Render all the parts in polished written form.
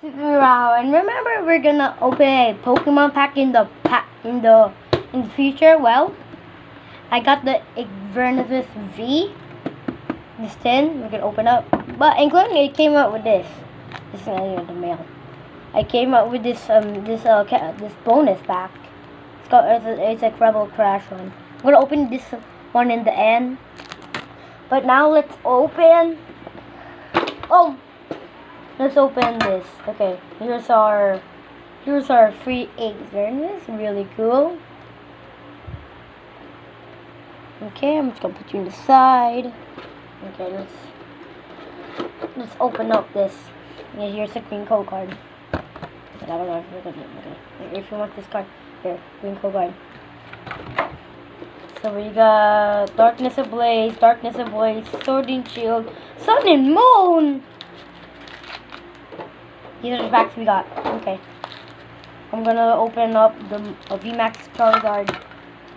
And remember, we're gonna open a Pokemon pack in the future. Well, I got the Igvernavis V. This tin we can open up, but including it came out with this. This is not the mail. I came out with this this bonus pack. It's like Rebel Crash one. I'm gonna open this one in the end. But now let's open. Oh. Let's open this. Okay, here's our free eggs. This really cool. Okay, I'm just gonna put you on the side. Okay, let's open up this. Yeah, here's a green code card. If you want this card, here, green code card. So we got Darkness Ablaze, Sword and Shield, Sun and Moon. These are the packs we got. Okay. I'm gonna open up the VMAX Charizard.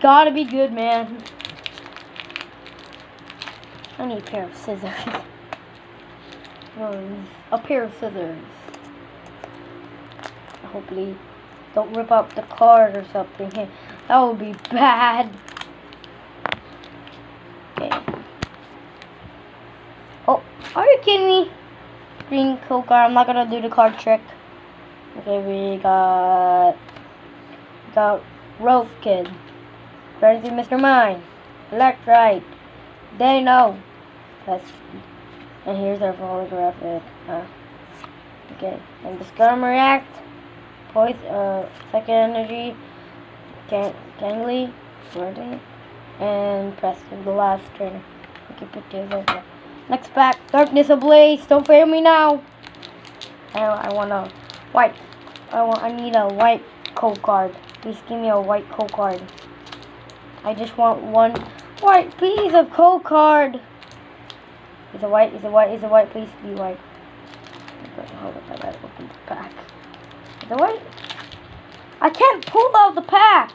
Gotta be good, man. I need a pair of scissors. A pair of scissors. Hopefully, don't rip up the card or something. That would be bad. Okay. Oh, are you kidding me? Green code card. I'm not gonna do the card trick. Okay, we got Rose Kid, Frenzy Mr. Mime, Electrite, Dano. And here's our holographic. Okay, and the Storm React, Second Energy, Gangly, Swording, and Preston, the last trainer. Okay, put this over. Next pack, Darkness Ablaze. Don't fail me now. I want a white. I need a white code card. Please give me a white code card. I just want one white piece of code card. Is it white? Please be white. Hold up, I gotta open the pack. Is it white? I can't pull out the pack.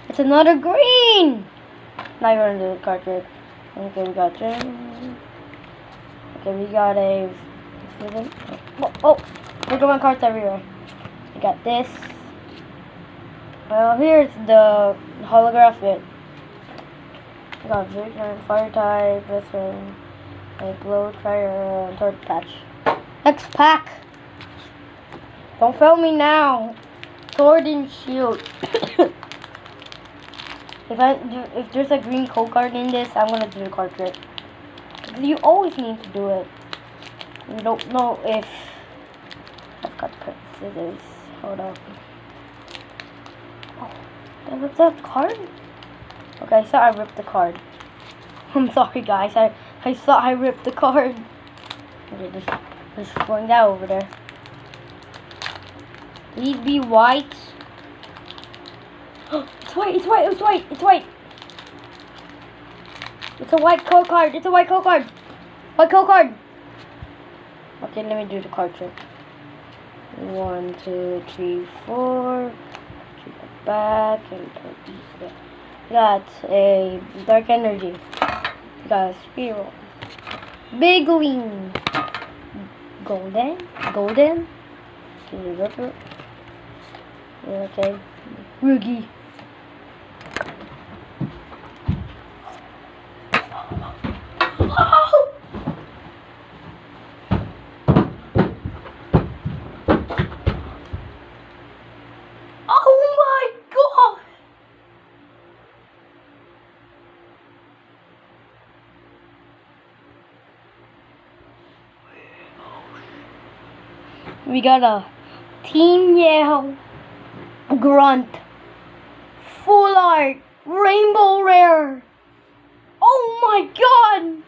It's another green. Now you're gonna do the card trick. Okay, we got Jim. Okay, we got a. Oh, Pokemon cards everywhere. We got this. Well, here's the holographic. We got Victor, Fire type, this one, a Blow Trier, Third Patch. Next pack. Don't fail me now. Sword and Shield. If there's a green code card in this, I'm gonna do the card trick. You always need to do it. You don't know if I've got scissors. Hold up. Oh, was that card? Okay, I thought I ripped the card. I'm sorry, guys. I thought I ripped the card. Okay, just throwing that over there. Please be white. It's white. It's white. It's white. It's white. It's a white code card. It's a white code card. White code card. Okay, let me do the card trick. 1, 2, 3, 4. Put it back and put these back. Got a Dark Energy. Got a Spearow. Big Wing. Golden. Okay. Roogie. Oh! Oh my God! We got a Team Yell Grunt Full Art Rainbow Rare. Oh my God!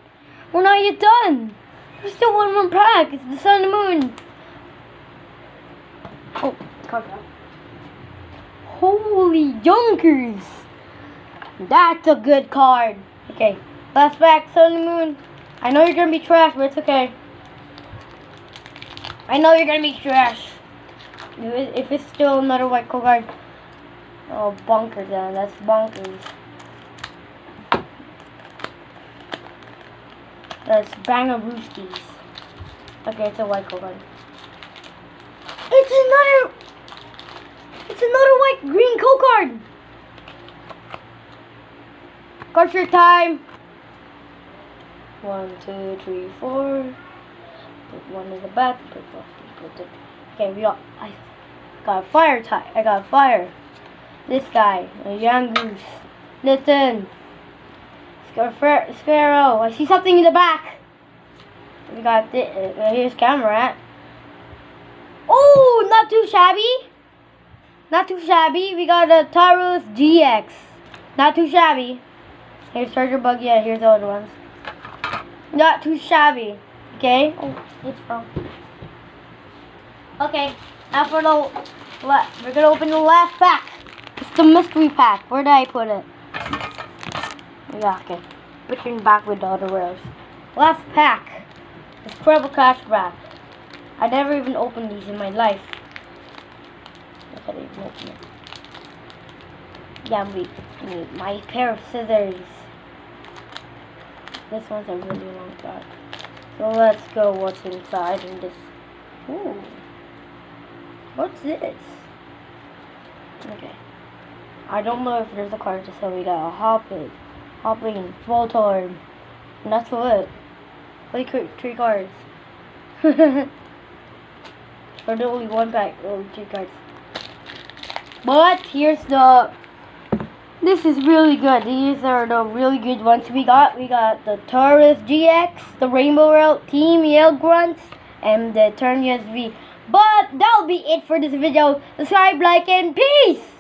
We're not yet done. There's still one more pack. It's the Sun and Moon. Oh, card out. Holy Junkers! That's a good card. Okay, last pack, Sun and Moon. I know you're gonna be trash, but it's okay. I know you're gonna be trash. If it's still another white code card, oh, bonkers, then. That's bonkers. That's Bang-A-Brewskis. Okay, it's a white code card. Quick, green code card. Cut your time. 1, 2, 3, 4. Put one in the back. Okay, I got fire type. I got fire. This guy, a young goose. Listen. Sparrow. I see something in the back. We got this. Here's camera. Oh, not too shabby. Not too shabby. We got a Taurus GX. Not too shabby. Here's Charger Bug. Yeah, here's the other ones. Not too shabby. Okay. Oh, it's wrong. Okay. Now for the left. We're gonna open the last pack. It's the mystery pack. Where did I put it? Yeah, okay. Switching back with the other worlds. Last pack. It's Incredible Cashback. I never even opened these in my life. I can't even open it. Yeah, I need my pair of scissors. This one's a really long card. So let's go what's inside in this. Ooh. What's this? Okay. I don't know if there's a card to sell. We got a Hopping, Voltorb, and that's it. Play 3 cards. For the only one pack, only 3 cards. But here's the. This is really good. These are the really good ones we got. We got the Taurus GX, the Rainbow World, Team Yale Grunts, and the Turn USB. But that'll be it for this video. Subscribe, like, and peace!